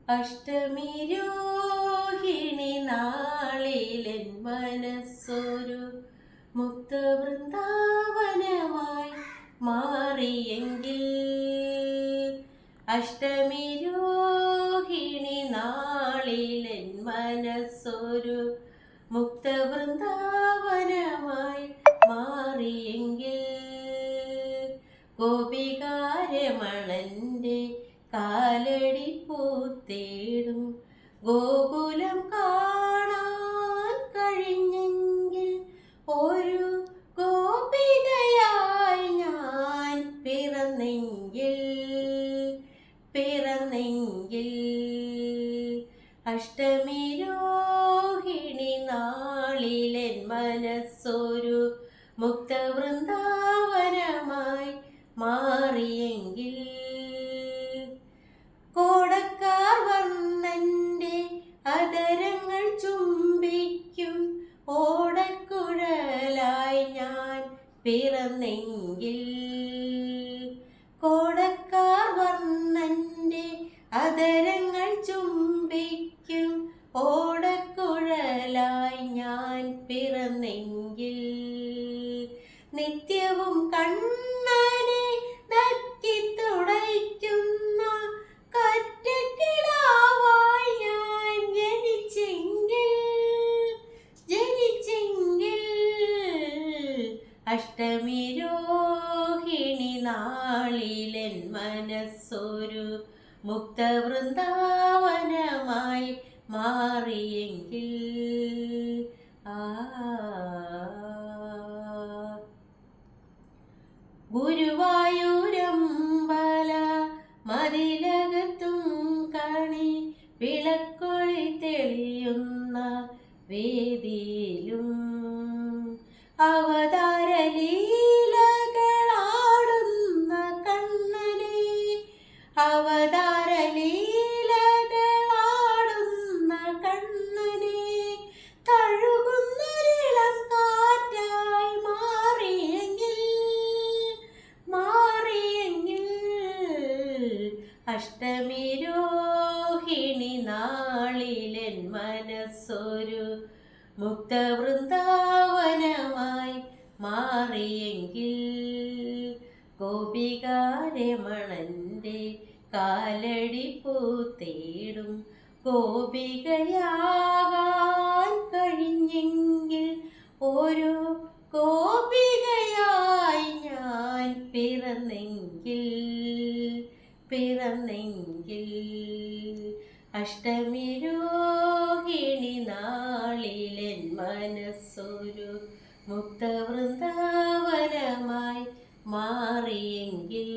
അഷ്ടമി രോഹിണി നാളിലെൻ മനസ്സൊരു മുക്തവൃന്ദാവനമായി മാറിയെങ്കിൽ. അഷ്ടമി രോഹിണി നാളിലെൻ മനസ്സൊരു മുക്തവൃന്ദാവനമായി മാറിയെങ്കിൽ. ഗോപികാരമണന്റെ കാലടി പൂത്തേടും ഗോകുലം കാണാൻ കഴിഞ്ഞെങ്കിൽ. ഒരു ഗോപികയായി ഞാൻ പിറന്നെങ്കിൽ. അഷ്ടമി രോഹിണി നാളിലെൻ മനസ്സൊരു മുക്തവൃന്ദാവനമായി മാറിയെങ്കിൽ. കോടക്കാർ വർണ്ണന്റെ അതരങ്ങൾ ചുംബിക്കും ഓടക്കുഴലായി ഞാൻ പിറന്നെങ്കിൽ. കോടക്കാർ വർണ്ണന്റെ അതരങ്ങൾ ചുംബിക്കും ഓടക്കുഴലായി ഞാൻ പിറന്നെങ്കിൽ. നിത്യവും കണ്ണനെ നക്കി തുടയ്ക്കുന്ന കറ്റക്കിടാവായി ഞാൻ ജനിച്ചെങ്കിൽ. അഷ്ടമി രോഹിണി നാളിലെൻ മനസ്സൊരു മുക്തവൃന്ദാവനമായി മാറിയെങ്കിൽ. ഗുരുവായൂരമ്പല മതിലകത്തും കണി വിളക്കൊളി തെളിയുന്ന വേദിയിലും അവതാരലീലകളാടുന്ന കണ്ണനെ. അവതാരലീലകളാടുന്ന കണ്ണനെ തഴുകുന്നൊരിളം കാറ്റായി മാറിയെങ്കിൽ. അഷ്ടമി രോഹിണി നാളിലെൻ മനസ്സൊരു മുക്തവൃന്ദാവനമായി മാറിയെങ്കിൽ. ഗോപികാരമണന്റെ കാലടി പൂത്തേടും ഗോപികയാകാൻ കഴിഞ്ഞെങ്കിൽ. ഒരു ഗോപികയായി ഞാൻ പിറന്നെങ്കിൽ. അഷ്ടമി രോഹിണി നാളിലെൻ മനസ്സൊരു മുക്തവൃന്ദാവനമായി മാറിയെങ്കിൽ.